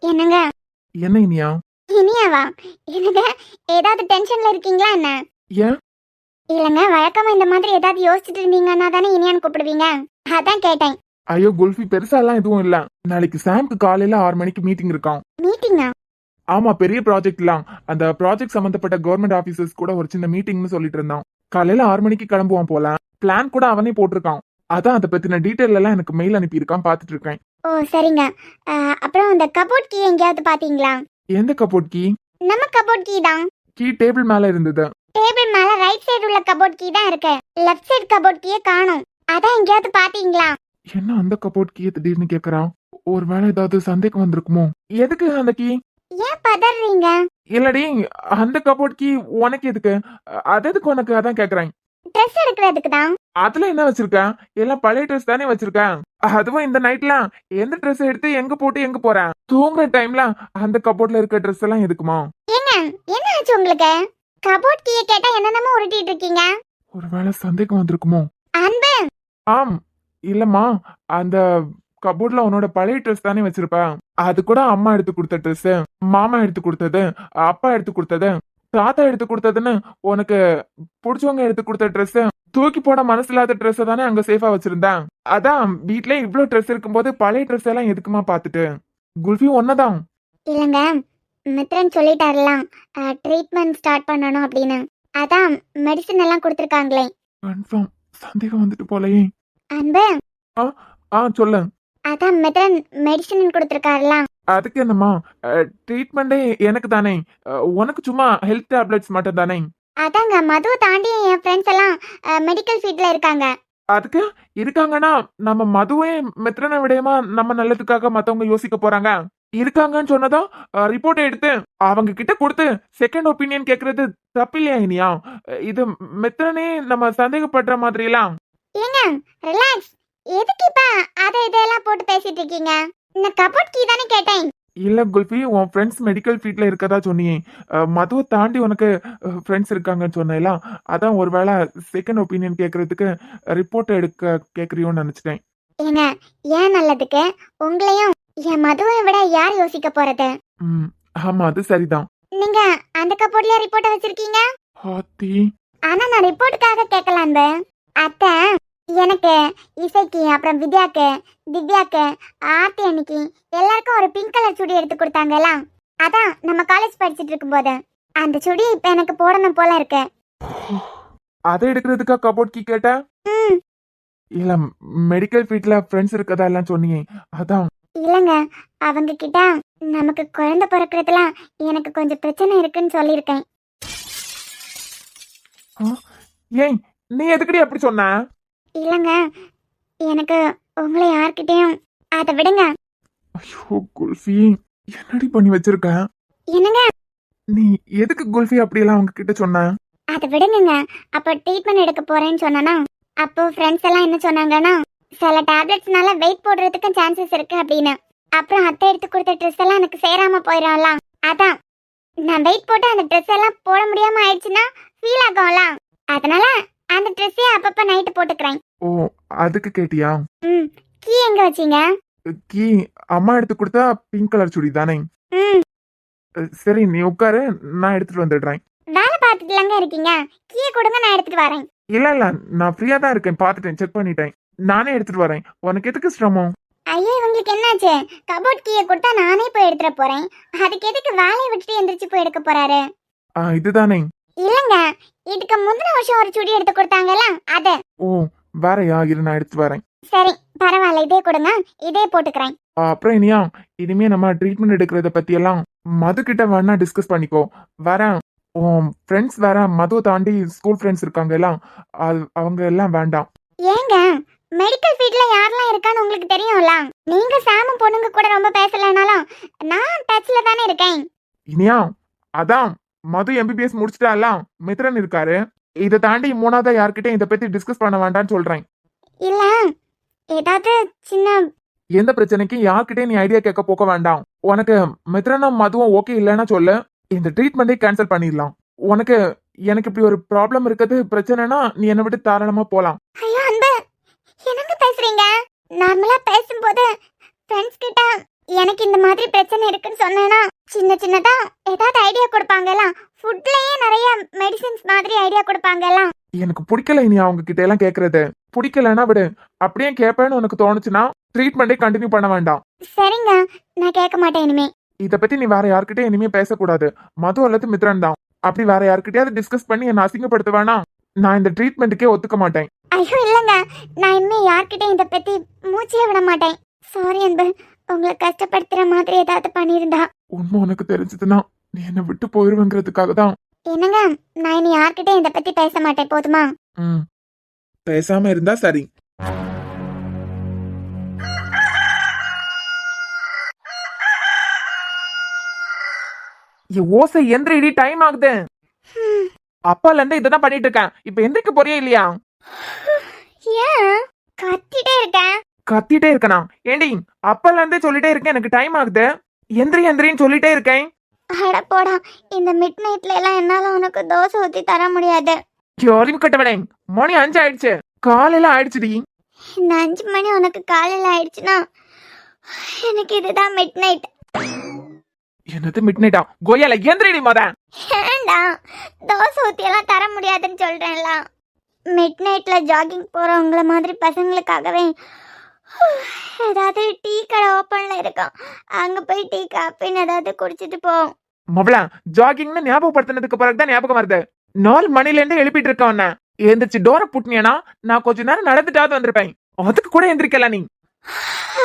என்னங்க? என்ன இனியா? இனியாவா? என்னங்க ஏதாவது டென்ஷன்ல இருக்கீங்களா என்ன? ஏன்? இல்லங்க, வழக்கமா இந்த மாதிரி ஏதாவது யோசிச்சுட்டு இருந்தீங்கன்னா தானே இனியான்னு கூப்பிடுவீங்க, அதான் கேட்டேன். ஐயோ குல்ஃபி, பெருசா எல்லாம் எதுவும் இல்ல. நாளைக்கு சாம்க்கு காலையில 6 மணிக்கு மீட்டிங் இருக்கான். மீட்டிங்கா? ஆமா, பெரிய ப்ராஜெக்ட்லாம். அந்த ப்ராஜெக்ட் சம்பந்தப்பட்ட கவர்மெண்ட் ஆபீசர்ஸ் கூட ஒரு சின்ன மீட்டிங்னு சொல்லிட்டு இருந்தான். காலையில 6 மணிக்கு கிளம்புவான் போல. பிளான் கூட அவனே போட்டிருக்கான். அதான் அதை பத்தின டீடைல் எல்லாம் எனக்கு மெயில் அனுப்பியிருக்கான், பாத்துட்டு இருக்கேன். ஓ சரிங்க. அப்புறம் அந்த கபோர்ட் கீ எங்கேயாவது பாத்தீங்களா? எந்த கபோர்ட் கீ? நம்ம கபோர்ட் கீ தான். கீ டேபிள் மேல இருந்தது. டேபிள் மேல ரைட் சைடு உள்ள கபோர்ட் கீ தான் இருக்கு, லெஃப்ட் சைடு கபோர்ட் கீயை காணோம். அதான் எங்கேயாவது பாத்தீங்களா? என்ன அந்த கபோர்ட் கீயை திடீர்னு கேக்குறான்? ஒருவேளை ஏதாவது சந்தேகம் வந்திருக்குமோ? எதுக்கு அந்த கீ? ஏன் பதறீங்க? இல்லடி, அந்த கபோர்ட் கீ உனக்கு எதுக்கு? அது எதுக்கு உனக்கு? அதான் கேக்குறேன். ட்ரெஸ் எடுக்கிறதுக்கு தான். அதுல என்ன வச்சிருக்க? எல்லாம் பழைய ட்ரெஸ் தானே வச்சிருக்க. அதுவும் இந்த நைட்ல எந்த ட்ரெஸ் எடுத்து எங்க போட்டு எங்க போறேன்? தூங்குற டைம்ல அந்த கபோர்ட்ல இருக்க ட்ரெஸ் எல்லாம் எதுக்குமா? ஏங்க என்ன ஆச்சு உங்களுக்கு? கபோர்ட் கீயை கேட்டா என்னென்னமோ உருட்டிட்டு இருக்கீங்க. ஒருவேளை சந்தேகம் வந்திருக்குமோ? அன்பு. ஆம். இல்லம்மா, அந்த கபோர்ட்ல உன்னோட பழைய ட்ரெஸ் தானே வச்சிருப்ப. அது கூட அம்மா எடுத்து கொடுத்த ட்ரெஸ், மாமா எடுத்து கொடுத்தது, அப்பா எடுத்து கொடுத்தது, தாத்தா எடுத்து கொடுத்ததுன்னு உனக்கு பிடிச்சவங்க எடுத்து கொடுத்த ட்ரெஸ், தூக்கி போட மனசு இல்லாத ட்ரெஸ் தானே அங்க சேஃபா வச்சிருந்தேன். அதான் வீட்ல இவ்ளோ ட்ரெஸ் இருக்கும்போது பழைய ட்ரெஸ் எல்லாம் எதுக்குமா பாத்துட்டு? குல்ஃபி ஒன்னதான். இல்லங்க, மித்ரன் சொல்லிட்டாருலாம் ட்ரீட்மெண்ட் ஸ்டார்ட் பண்ணணும் அப்படின்னு. அதான் மெடிசன் எல்லாம் கொடுத்துருக்காங்களே. கன்ஃபார்ம் சந்தேகம் வந்துட்டு போலயே. அன்பு. சொல்லு. அதான் மித்ரன் மெடிசன் கொடுத்துருக்காருலாம். அதுக்கு என்னம்மா, ட்ரீட்மெண்டே எனக்கு தானே, உனக்கு சும்மா ஹெல்த் டேப்லெட்ஸ் மட்டும் தானே. அதாங்க மதுவை தாண்டி என் ஃப்ரெண்ட்ஸ் எல்லாம் மெடிக்கல் ஃபீல்ட்ல இருக்காங்க. அதுக்கு இருக்காங்கன்னா நம்ம மதுவே மித்ரனை விடயமா நம்ம நல்லதுக்காக மத்தவங்க யோசிக்க போறாங்க. இருக்காங்கன்னு சொன்னதா ரிப்போர்ட் எடுத்து அவங்க கிட்ட கொடுத்து செகண்ட் ஒப்பீனியன் கேக்குறது தப்பு இல்லையா இனியா? இது மித்ரனே நம்ம சந்தேகப்படுற மாதிரி எல்லாம். ஏங்க ரிலாக்ஸ். எதுக்கு இப்ப அதை இதெல்லாம் போட்டு பேசிட்டு இருக்கீங்க? நான் கபோர்ட் கீ தானே கேட்டேன். இல்ல குல்ஃபி, உன் ஃப்ரெண்ட்ஸ் மெடிக்கல் ஃபீல்ட்ல இருக்கதா சொன்னியே, மதுவை தாண்டி உனக்கு ஃப்ரெண்ட்ஸ் இருக்காங்கன்னு சொன்னேல, அதான் ஒருவேளை செகண்ட் ஒப்பீனியன் கேக்குறதுக்கு ரிப்போர்ட் எடுக்க கேக்குறியோன்னு நினைச்சிட்டேன். ஏங்க ஏன் நல்லதுக்கு உங்களையும் என் மதுவை விட யார் யோசிக்க போறது? ஆமா, அது சரிதான். நீங்க அந்த கபோர்ட்லயே ரிப்போர்ட் வச்சிருக்கீங்க. ஹாத்தி, ஆனா நான் ரிப்போர்ட்டுக்காக கேட்கலாங்க. அத்தை, எனக்கு இசைக்கு, அப்புறம் வித்யாக்கு, திவ்யாக்கு, ஆர்த்தி அன்னைக்கு எல்லாருக்கும் ஒரு பிங்க் கலர் சுடி எடுத்து கொடுத்தாங்கல்ல, அதான் நம்ம காலேஜ் படிச்சுட்டு இருக்கும்போது அந்த சுடி இப்ப எனக்கு போடணும் போல இருக்கு. அதை எடுக்கிறதுக்கா கபோர்ட் கீ கேட்ட? இல்ல, மெடிக்கல் ஃபீல்ட்ல ஃப்ரெண்ட்ஸ் இருக்கதா எல்லாம் சொன்னியே, அதான். இல்லங்க, அவங்க கிட்ட நமக்கு குழந்தை பிறக்கிறதுல எனக்கு கொஞ்சம் பிரச்சனை இருக்குன்னு சொல்லியிருக்கேன். ஏன் நீ எதுக்கடி அப்படி சொன்ன? இல்லங்க, எனக்கு உங்களை யார்கிட்டயும் அதை விடுங்க. ஐயோ குல்ஃபி, என்னடி பண்ணி வச்சிருக்க? என்னங்க? நீ எதுக்கு குல்ஃபி அப்படியெல்லாம் அவங்க கிட்ட சொன்ன? அதை விடுங்க. அப்போ ட்ரீட்மெண்ட் எடுக்க போறேன்னு சொன்னா, அப்போ ஃப்ரெண்ட்ஸ் எல்லாம் என்ன சொன்னாங்கன்னா, சில டேப்லெட்ஸ்னால வெயிட் போடுறதுக்கும் சான்சஸ் இருக்கு அப்படின்னு. அப்புறம் அத்தை எடுத்து கொடுத்த ட்ரெஸ் எல்லாம் எனக்கு சேராம போயிடும்ல, அதான் நான் வெயிட் போட்டு அந்த ட்ரெஸ் எல்லாம் போட முடியாம ஆயிடுச்சுன்னா ஃபீல் ஆகும்ல, அதனால அந்த ட்ரெஸ்ஸே அப்பப்ப நைட்டு போட்டுக்கிறேன். ஓ, அதுக்கு கேட்டியா? கீ எங்க வச்சீங்க? கீ அம்மா எடுத்து கொடுத்தா பிங்க் கலர் சுடி தானே. ம், சரி, நீ உட்காரு, நான் எடுத்துட்டு வந்துடுறேன். வேலை பார்த்துட்டுலாங்க இருக்கீங்க, கீயை கொடுங்க, நான் எடுத்துட்டு வரேன். இல்ல, நான் ஃப்ரீயா தான் இருக்கேன், பார்த்துட்டேன், செக் பண்ணிட்டேன், நானே எடுத்துட்டு வரேன். உனக்கு எதுக்கு சிரமம்? ஐயோ, உங்களுக்கு என்னாச்சு? கபோர்ட் கீயை கொடுத்தா நானே போய் எடுத்துட போறேன், அதுக்கு எதுக்கு வேலையை விட்டுட்டு எந்திரிச்சு போய் எடுக்க போறாரு? இதுதானே. இல்லங்க, இதுக்கு முந்தின வருஷம் ஒரு சுடி எடுத்து கொடுத்தாங்கல்ல, அது. ஓ, வேறயா? இரு, நான் எடுத்து வரேன். சரி, பரவாயில்ல, இதே கொடுங்க, இதே போட்டுக்கிறேன். அப்புறம் இனியா, இனிமே நம்ம ட்ரீட்மெண்ட் எடுக்கிறத பத்தி எல்லாம் மது கிட்ட வேணா டிஸ்கஸ் பண்ணிக்கோ. வேற உன் ஃப்ரெண்ட்ஸ் வேற மதுவை தாண்டி ஸ்கூல் ஃப்ரெண்ட்ஸ் இருக்காங்க எல்லாம், அவங்க எல்லாம் வேண்டாம். ஏங்க, மெடிக்கல் ஃபீல்ட்ல யாரெல்லாம் இருக்கான்னு உங்களுக்கு தெரியும்ல. நீங்க சாம பொண்ணுங்க கூட ரொம்ப பேசலனாலும் நான் டச்ல தானே இருக்கேன். இனியா, அதான் மது MBBS முடிச்சிட்டால, மித்ரன் இருக்காரு. இதை தாண்டி மூணாவதா யார்கிட்ட இதை பத்தி டிஸ்கஸ் பண்ண வேண்டாம்னு சொல்றேன். இல்ல, ஏதாவது சின்ன எந்த பிரச்சனைக்கும் யார்கிட்டயும் நீ ஐடியா கேட்க போக வேண்டாம். உனக்கு மித்ரனும் மதுவும் ஓகே இல்லைன்னா சொல்லு, இந்த ட்ரீட்மெண்டே கேன்சல் பண்ணிடலாம். எனக்கு இப்படி ஒரு ப்ராப்ளம் இருக்குது, பிரச்சனைனா நீ என்னை விட்டு தாராளமா போலாம். ஐயோ அன்பு, என்னங்க பேசுறீங்க? நார்மலா பேசும்போது ஃப்ரெண்ட்ஸ் கிட்ட எனக்கு இந்த மாதிரி பிரச்சனை இருக்குன்னு சொன்னேன்னா சின்னதா ஏதாவது ஐடியா கொடுப்பாங்கல்ல, ஃபுட்லயே நிறைய மெடிசின்ஸ் மாதிரி ஐடியா கொடுப்பாங்கல்ல. எனக்கு பிடிக்கல இனி அவங்க கிட்ட எல்லாம் கேக்குறது. பிடிக்கலன்னா விடு, அப்படியே கேட்பேன்னு உனக்கு தோணுச்சுன்னா ட்ரீட்மெண்டே கண்டினியூ பண்ண வேண்டாம். சரிங்க, நான் கேட்க மாட்டேன் இனிமே. இத பத்தி நீ வேற யார்கிட்டயும் இனிமே பேசக்கூடாது. மது அல்லது மித்ரன் தான். அப்படி வேற யார்கிட்டயாவது டிஸ்கஸ் பண்ணி என்ன அசிங்கப்படுத்த வேணாம். நான் இந்த ட்ரீட்மெண்ட்டுக்கே ஒத்துக்க மாட்டேன். ஐயோ இல்லங்க, நான் இனிமே யார்கிட்டயும் இத பத்தி மூச்சே விட மாட்டேன். சாரி அன்பு, உங்களை கஷ்டப்படுத்துற மாதிரி ஏதாவது பண்ணிருந்தா. உண்மை உனக்கு தெரிஞ்சதுன்னா நீ என்ன விட்டு போயிருவேங்கிறதுக்காக தான். என்னங்க, நான் இனி யார்கிட்டயும் இத பத்தி பேச மாட்டேன், போதுமா? பேசாம இருந்தா சரி. ஓசை எந்திரடி, டைம் ஆகுது. அப்பால இருந்து இததான் பண்ணிட்டு இருக்கேன். இப்ப எந்திரிக்க போறியா இல்லையா? ஏன் கத்திட்டே இருக்கேன்? கத்திட்டே இருக்கனா? ஏண்டி, அப்பால இருந்தே சொல்லிட்டே இருக்கேன் எனக்கு டைம் ஆகுது, எந்திரின்னு சொல்லிட்டே இருக்கேன். அட போடா, இந்த மிட் நைட்ல எல்லாம் என்னால உனக்கு தோசை ஊத்தி தர முடியாது. அறிவு கட்டவனே, மணி 5 ஆயிடுச்சு, காலையில ஆயிடுச்சுடி. இந்த 5 மணி உனக்கு காலையில ஆயிடுச்சுன்னா எனக்கு இதுதான் மிட் நைட். என்னது மிட் நைட்டா? கோயால எந்திரிடி மொத. ஏண்டா, தோசை ஊத்தி எல்லாம் தர முடியாதுன்னு சொல்றேன்ல. மிட் நைட்ல ஜாகிங் போறவங்கள மாதிரி பசங்களுக்காகவே ஏதாவது டீ கடை ஓப்பன்ல இருக்கும், அங்க போய் டீ காப்பின்னு ஏதாவது குடிச்சிட்டு போவோம். மவள, ஜாகிங்னு ஞாபகப்படுத்தினதுக்கு பிறகுதான் ஞாபகம் வருது. 4 மணில இருந்து எழுப்பிட்டு இருக்க உன்ன. எந்திரிச்சு டோரை புட்டினியனா நான் கொஞ்ச நேரம் நடந்துட்டாவது வந்திருப்பேன். அதுக்கு கூட எந்திரிக்கல நீ.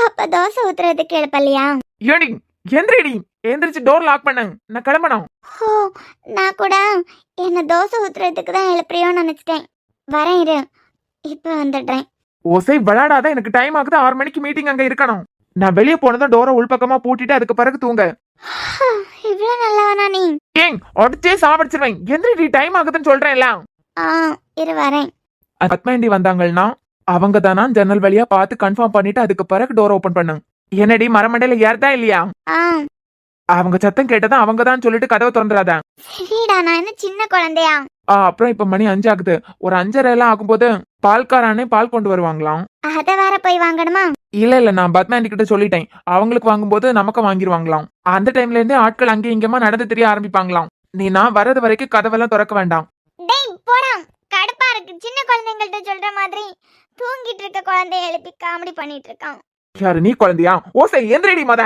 அப்ப தோசை ஊத்துறதுக்கு எழுப்பலையா? ஏடி, எந்திரிடி, எந்திரிச்சு டோர் லாக் பண்ணு, நான் கிளம்பணும். ஓ நான் கூட என்ன தோசை ஊத்துறதுக்கு தான் எழுப்பியோன்னு நினைச்சிட்டேன். வரேன் இரு, இப்ப வந்துடுறேன். ஓசை விளையாடாத, எனக்கு டைம் ஆகுது. 6 மணிக்கு மீட்டிங் அங்க இருக்கணும். நான் வெளியே போனதும் டோரை உள்பக்கமா பூட்டிட்டு அதுக்கு பிறகு தூங்க. இவ்வளவு நல்லவனா நீ? ஏங் அடிச்சே சாவடிச்சிருவேன். எந்திரி, டைம் ஆகுதுன்னு சொல்றேன்ல. இரு வரேன். பத்மாண்டி வந்தாங்கன்னா அவங்க தானா ஜன்னல் வழியா பார்த்து கன்ஃபார்ம் பண்ணிட்டு அதுக்கு பிறகு டோர் ஓபன் பண்ணு. என்னடி மரமண்டையில ஏறதா இல்லையா? அவங்க சத்தம் கேட்டதான் அவங்க தான் சொல்லிட்டு கதவை திறந்துடாத. சரிடா, நான் என்ன சின்ன குழந்தையா? அப்புறம் இப்ப மணி 5 ஆகுது. ஒரு 5:30 எல்லாம் ஆகும்போது பால்காரானே பால் கொண்டு வருவாங்களாம். அத வேற போய் வாங்கணுமா? இல்ல நான் பத்மாண்டி கிட்ட சொல்லிட்டேன். அவங்களுக்கு வாங்கும்போது நமக்கு வாங்கிருவாங்களாம். அந்த டைம்ல இருந்தே ஆட்கள் அங்கே இங்கமா நடந்து தெரிய ஆரம்பிப்பாங்களாம். நீ நான் வரது வரைக்கும் கதவெல்லாம் திறக்க வேண்டாம். டேய் போடா, கடுப்பா இருக்கு. சின்ன குழந்தைங்கள்ட்ட சொல்ற மாதிரி தூங்கிட்டு இருக்க குழந்தைய எழுப்பி காமெடி பண்ணிட்டு இருக்கான். யாரு நீ குழந்தையா? ஓசை எந்திரடி மத.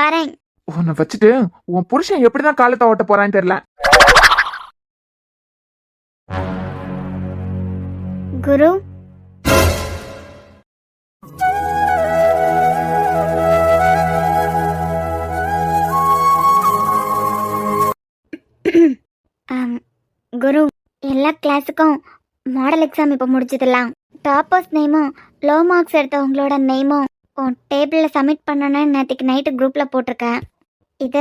வரேன். உன்னை வச்சுட்டு உன் புருஷன் எப்படிதான் காலத்தை ஓட்ட போறான்னு தெரியல. குரு குரு, எல்லா கிளாஸுக்கும் மாடல் எக்ஸாம் இப்போ முடிச்சதெல்லாம் டாப்பர்ஸ் நேமும் லோ மார்க்ஸ் எடுத்தவங்களோட நேமும் உன் டேபிளில் சப்மிட் பண்ணணும்னு நேற்றுக்கு நைட்டு குரூப்பில் போட்டிருக்கேன். இது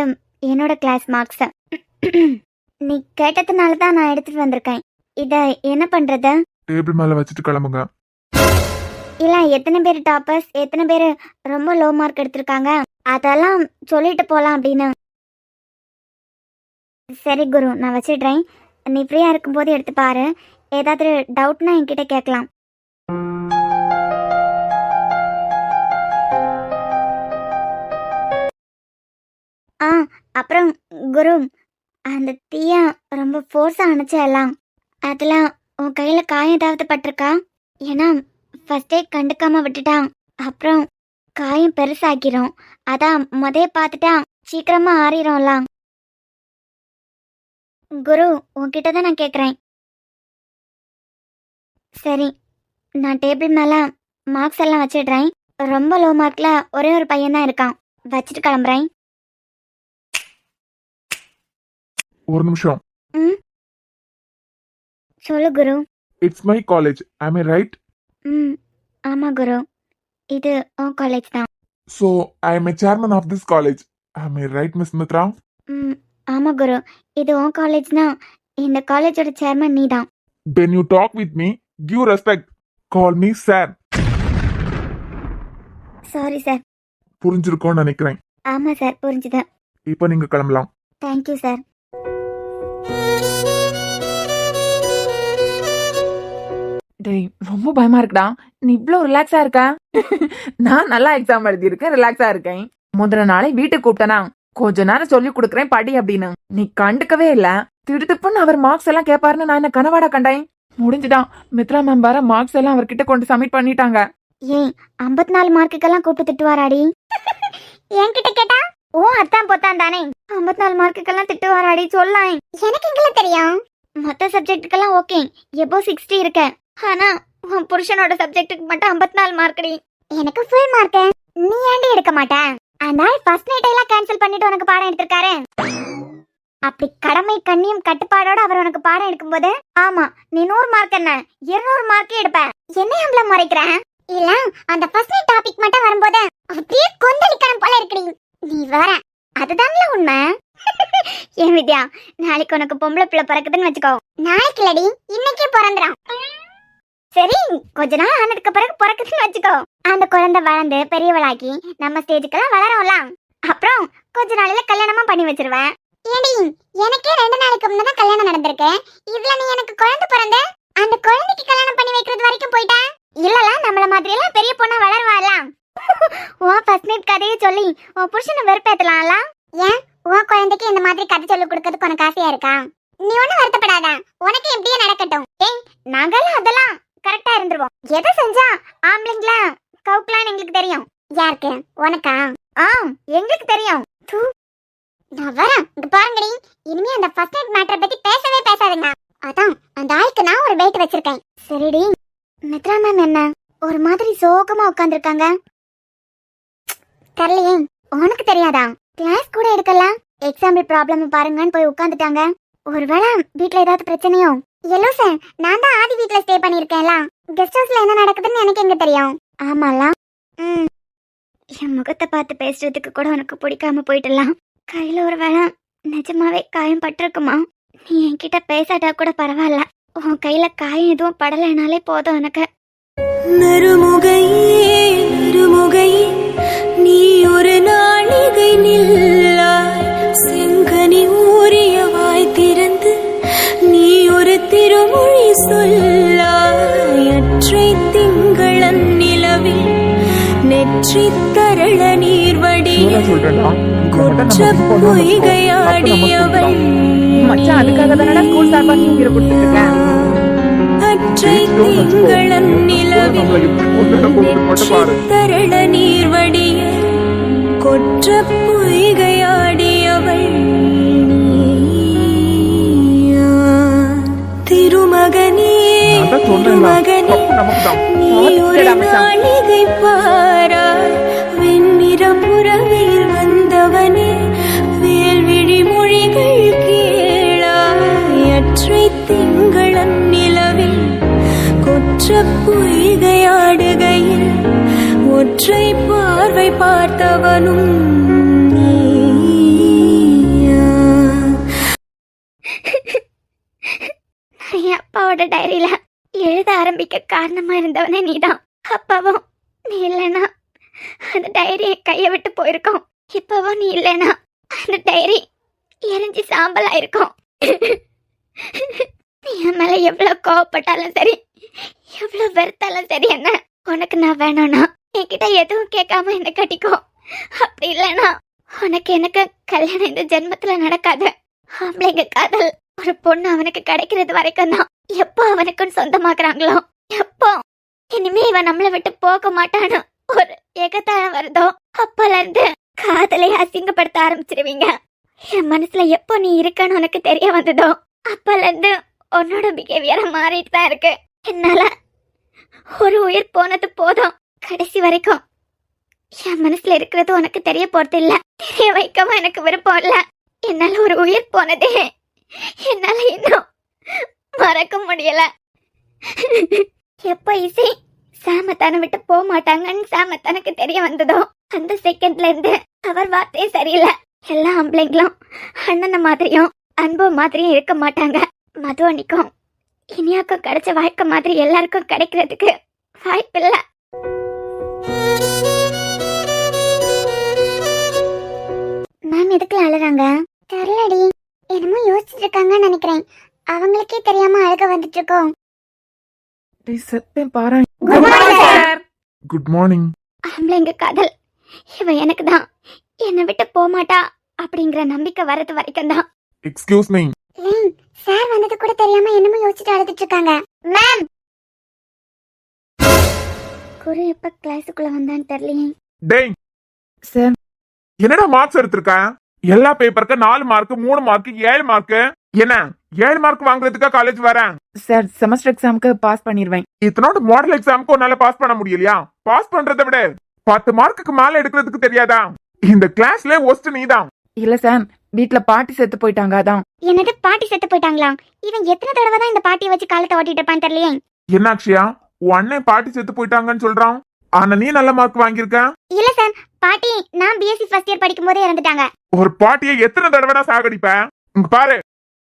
என்னோட கிளாஸ் மார்க்ஸ். நீ கேட்டதுனால தான் நான் எடுத்துட்டு வந்திருக்கேன். இதை என்ன பண்ணுறது? டேபிள் மேல வச்சுட்டு கிளம்புங்க. இல்லை, எத்தனை பேர் டாப்பர்ஸ், எத்தனை பேர் ரொம்ப லோ மார்க் எடுத்திருக்காங்க அதெல்லாம் சொல்லிட்டு போகலாம் அப்படின்னு. சரி குரு, நான் வச்சிடுறேன். நீ ஃப்ரீயாக இருக்கும்போது எடுத்து பாரு. ஏதாவது டவுட்னா என்கிட்ட கேட்கலாம். அப்புறம் குரு, அந்த தீயா ரொம்ப ஃபோர்ஸாக அணைச்செல்லாம் அதில் உன் கையில் காயம் ஏதாவது பட்டிருக்கா? ஏன்னா ஃபஸ்ட்டே கண்டுக்காம விட்டுட்டான், அப்புறம் காயம் பெருசாக்கிரும். அதான் முதைய பார்த்துட்டா சீக்கிரமா ஆறிடும்லாம். குரு, உன்கிட்ட தான் நான் கேட்குறேன். சரி, நான் டேபிள் மேலே மார்க்ஸ் எல்லாம் வச்சிடுறேன். ரொம்ப லோ மார்க்கில் ஒரே ஒரு பையன் தான் இருக்கான். வச்சுட்டு கிளம்புறேன். ஒரு நிமிஷம். சொல்லு குரு. It's my college, am I right? ஆமாம் குரு, இது உன் காலேஜ் தான். So I am a chairman of this college, am I right, Miss Mitra? ஆமாம் குரு, இது உன் காலேஜ்னா இந்த காலேஜோட சேர்மன் நீ தான். When you talk with me, give respect. Call me sir. Sorry sir. புரிஞ்சிருக்கோன்னு நினைக்கிறேன். ஆமாம் சார், புரிஞ்சுது. இப்போ நீங்க கிளம்பலாம். Thank you sir. டேய், ரொம்ப பயமா இருக்குடா. நீ இவ்ளோ ரிலாக்ஸா இருக்க? நான் நல்லா எக்ஸாம் எழுதியிருக்கேன், ரிலாக்ஸா இருக்கேன். முதல்ல நாளை வீட்டுக்கு கூப்பிட்டனா கொஞ்ச நேரம் சொல்லி கொடுக்குறேன் படி அப்படின்னு. நீ கண்டுக்கவே இல்ல. திடுத்துப்புன்னு அவர் மார்க்ஸ் எல்லாம் கேட்பாருன்னு நான் என்ன கனவாடா கண்டேன். முடிஞ்சுட்டான். மித்ரா மேம் வர மார்க்ஸ் எல்லாம் அவர்கிட்ட கொண்டு சப்மிட் பண்ணிட்டாங்க. ஏன் 54 மார்க்குக்கெல்லாம் கூப்பிட்டு திட்டுவாராடி? என்கிட்ட கேட்டா ஓ அத்தான் பொத்தான் தானே. 54 மார்க்குக்கெல்லாம் திட்டுவாராடி, சொல்லாம். எனக்கு எங்கள தெரியும். மொத்த சப்ஜெக்ட்டுக்கெல்லாம் ஓகே, எபோ 60 இருக்க. ஆனா உன் புருஷனோட சப்ஜெக்ட்டுக்கு மட்டும் 54 மார்க்டி. எனக்கு ஃபுல் மார்க். நீ ஏன்டி எடுக்க மாட்ட? அதனால ஃபர்ஸ்ட் நைட் எல்லாம் கேன்சல் பண்ணிட்டு உனக்கு பாடம் எடுத்திருக்காரு. அப்படி கடமை கண்ணியம் கட்டுப்பாடோட அவர் உனக்கு பாடம் எடுக்கும்போது ஆமா நீ 100 மார்க் என்ன 200 மார்க்கே எடுப்ப. என்ன நம்மள மறைக்கிறேன்? இல்ல அந்த ஃபர்ஸ்ட் நைட் டாபிக் மட்டும் வரும்போது அப்படியே கொந்தளிக்கணும் போல இருக்குடி. நீ வேற, அதுதான்ல உண்மை. ஏன் வித்யா, நாளைக்கு உனக்கு பொம்பளை பிள்ளை பிறக்குதுன்னு வச்சுக்கோ. நாளைக்கு இல்லடி, இன்னைக்கே பிறந்துறான். சரி, கொஞ்ச நாள் ஆனதுக்கு பிறகு பிறக்குதுன்னு வச்சுக்கோ. அந்த குழந்தை வளர்ந்து பெரியவளாக்கி நம்ம ஸ்டேஜுக்கெல்லாம் வளரும்ல. அப்புறம் கொஞ்ச நாளையில கல்யாணமா பண்ணி வச்சிருவேன். ஏடி, எனக்கே 2 நாளைக்கு முன்னாடி கல்யாணம் நடந்திருக்கு. இதுல நீ எனக்கு குழந்தை பிறந்த அந்த குழந்தைக்கு கல்யாணம் பண்ணி வைக்கிறது வரைக்கும் போயிட்டா? இல்லல, நம்மள மாதிரி எல்லாம் பெரிய பொண்ணா வளருவாளா? உன் ஃபர்ஸ்ட் நைட் கதையை சொல்லி உன் புருஷனை வெறுப்பேத்தலாம்ல. ஏன் உன் குழந்தைக்கு இந்த மாதிரி கதை சொல்லி கொடுக்கறதுக்கு உனக்கு ஆசையா இருக்கா? நீ ஒன்னும் வருத்தப்படாத, உனக்கு எப்படியே நடக்கட்டும். ஏய், நாங்கெல்லாம் அதெல்லாம் கரெக்டா இருந்துருவோம். எதை செஞ்சா ஆம்பளைங்கள கவுக்கலான்னு எங்களுக்கு தெரியும். யாருக்கு? உனக்கா? எங்களுக்கு தெரியும். நான் வரேன். இங்க பாருங்கடி, இனிமே அந்த ஃபர்ஸ்ட் நைட் மேட்டரை பத்தி பேசவே பேசாதீங்க. அதான் அந்த ஆளுக்கு நான் ஒரு வெயிட் வச்சிருக்கேன். சரிடி. மித்ரா மேம் என்ன ஒரு மாதிரி சோகமா உட்கார்ந்துருக்காங்க? தெரியலையே, உனக்கு தெரியாதா? கிளாஸ் கூட எடுக்கலாம். எக்ஸாம்பிள் ப்ராப்ளம் பாருங்கன்னு போய் உட்காந்துட்டாங்க. ஒருவேளை வீட்ல ஏதாவது பிரச்சனையோ? எல்லோ சார், நான் தான் ஆதி வீட்ல ஸ்டே பண்ணிருக்கேன்ல. கெஸ்ட் ஹவுஸ்ல என்ன நடக்குதுன்னு எனக்கு எங்க தெரியும்? ஆமால. என் முகத்தை பார்த்து பேசுறதுக்கு கூட உனக்கு பிடிக்காம போயிட்டலாம். கையில ஒரு வேளை நிஜமாவே காயம் பட்டிருக்குமா? நீ என்கிட்ட பேசாட்டா கூட பரவாயில்ல. உன் கையில காயம் எதுவும் படலைனாலே போதும் எனக்கு. நறுமுகையே நறுமுகையே நீ ஒரு நாளிகை நில்லாய். செங்கனி ஊறிய வாய் திறந்து நீ ஒரு திருமொழி சொல்லாய். அற்றை திங்களன் நிலவில் நெற்றி தரள நீர் வடிய குற்ற பொய்கையாடியவள். மச்சான் அதுக்காக தானடா ஸ்கூல் சார்பா நீங்க கொடுத்துருக்கேன். அற்றை திங்களன் நிலவில் நெற்றி தரள நீர் வடிய கொற்ற பொய்கையாடியவள் நீயா. திருமகனே திருமகனே நீ ஒரு நாளிகை பாராய். வெண்ணிறம் புறவையில் வந்தவனே வேல்விழி மொழிகள் கேளாய். அற்றை திங்களன் நிலவில் கொற்ற பொய்கையாடுகையில் ஒற்றை பார்வை பார்த்தவனும் நீயா. என் அப்பாவோட டைரியில எழுத ஆரம்பிக்க காரணமா இருந்தவனே நீதான். அப்பாவும் நீ இல்லைன்னா அந்த டைரி கையை விட்டு போயிருக்கோம். இப்பவும் நீ இல்லைன்னா அந்த டைரி எரிஞ்சு சாம்பலா இருக்கும். நீ என் மேல எவ்வளவு கோவப்பட்டாலும் சரி, எவ்வளவு வெறுத்தாலும் சரி, என்ன உனக்கு நான் வேணும்னா என்கிட்ட எதுவும் கேட்காம என்ன கட்டிக்கோ. அப்படி இல்லைன்னா உனக்கு எனக்கு கல்யாணம் இந்த ஜென்மத்துல நடக்காது. ஆம்பளைங்க காதல் ஒரு பொண்ணு அவனுக்கு கிடைக்கிறது வரைக்கும் தான். எப்போ அவனுக்குன்னு சொந்தமாக்குறாங்களோ, எப்போ இனிமே இவன் நம்மளை விட்டு போக மாட்டானோ ஒரு ஏகத்தாழம் வருதோ அப்பல இருந்து காதலை அசிங்கப்படுத்த ஆரம்பிச்சிருவீங்க. என் மனசுல எப்போ நீ இருக்கன்னு உனக்கு தெரிய வந்ததோ அப்பல இருந்து உன்னோட பிஹேவியரை மாறிட்டு தான் இருக்கு. என்னால ஒரு உயிர் போனது போதும். கடைசி வரைக்கும் என் மனசுல இருக்கிறது உனக்கு தெரிய போறது இல்ல. தெரிய வைக்கவும் எனக்கு விருப்பம் இல்ல. என்னால ஒரு உயிர் போனதே என்னால இன்னும் மறக்க முடியல. எப்போ இசை சாமத்தான விட்டு போக மாட்டாங்கன்னு சாமத்தானுக்கு தெரிய வந்ததோ அந்த செகண்ட்ல இருந்து அவர் வார்த்தையே சரியில்லை. எல்லா ஆம்பளைங்களும் அண்ணன மாதிரியும் அன்பு மாதிரியும் இருக்க மாட்டாங்க. மது அன்னைக்கும் இனியாக்கும் கிடைச்ச வாழ்க்கை மாதிரி எல்லாருக்கும் கிடைக்கிறதுக்கு வாய்ப்பில்ல. மேம் எதுக்குல அழுறாங்க? தெரியலடி, என்னமோ யோசிச்சுட்டு இருக்காங்கன்னு நினைக்கிறேன். அவங்களுக்கே தெரியாம அழுக வந்துட்டு இருக்கோம். பாரு. Good morning. ஆம்பளைங்க காதல் இவ எனக்கு தான், என்னை விட்டு போக மாட்டா அப்படிங்கிற நம்பிக்கை வரது வரைக்கும் தான். Excuse me. சார் வந்தது கூட தெரியாம என்னமோ யோசிச்சுட்டு அழுதுட்டு இருக்காங்க. மேம் குரு எப்ப கிளாஸுக்குள்ள வந்தான்னு தெரியலையே. டேய் சார் என்னடா மார்க்ஸ் எடுத்திருக்க? எல்லா பேப்பருக்கு 4 மார்க் 3 மார்க் 7 மார்க். என்ன 7 மார்க் வாங்குறதுக்கா காலேஜ் வரேன்? சார் செமஸ்டர் எக்ஸாமுக்கு பாஸ் பண்ணிடுவேன். இத்தனோட மாடல் எக்ஸாமுக்கு உன்னால பாஸ் பண்ண முடியலையா? பாஸ் பண்றதை விட 10 மார்க்குக்கு மேல எடுக்கிறதுக்கு தெரியாதா? இந்த கிளாஸ்ல ஒஸ்ட் நீதான். இல்ல சார், வீட்ல பாட்டி செத்து போயிட்டாங்க அதான். என்னது பாட்டி செத்து போயிட்டாங்களா? இவன் எத்தனை தடவை தான் இந்த பாட்டியை வச்சு காலத்தை ஓட்டிட்டு இருப்பான்னு தெரியலையே. என்ன அக்ஷயா, உன் அண்ணன் பாட்டி செத்து போயிட்டாங்கன்னு சொல்றான். ஆனா நீ நல்ல மார்க் வாங்கியிருக்க. இல்ல சார், பாட்டி நான் பிஎஸ்சி ஃபர்ஸ்ட் இயர் படிக்கும் போதே இறந்துட்டாங்க. ஒரு பாட்டியை எத்தனை தடவை சாகடிப்ப? இங்க பாரு,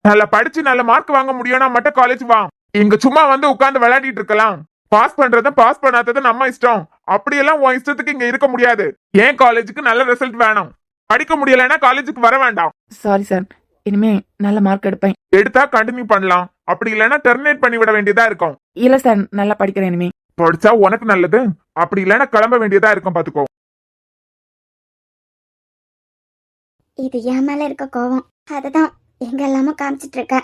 நல்லா படிச்சு நல்ல மார்க் வாங்க முடியும்னா மட்டும் காலேஜ் வா. இங்க சும்மா வந்து உட்கார்ந்து விளையாடிட்டு இருக்கலாம். பாஸ் பண்றத பாஸ் பண்ணாதது நம்ம இஷ்டம். அப்படியெல்லாம் உன் இஷ்டத்துக்கு இங்க இருக்க முடியாது. ஏன் காலேஜுக்கு நல்ல ரிசல்ட் வேணும். படிக்க முடியலன்னா காலேஜுக்கு வர வேண்டாம். சாரி சார், இனிமே நல்ல மார்க் எடுப்பேன். எடுத்தா கண்டினியூ பண்ணலாம், அப்படி இல்லைன்னா டெர்மினேட் பண்ணி விட வேண்டியதா இருக்கும். இல்ல சார், நல்லா படிக்கிறேன் இனிமே. படிச்சா உனக்கு நல்லது, அப்படி இல்லைன்னா கிளம்ப வேண்டியதா இருக்கும். பாத்துக்கோ. இது என் மேல இருக்க கோவம், அததான் எங்க எல்லாம காமிச்சிட்டு இருக்க.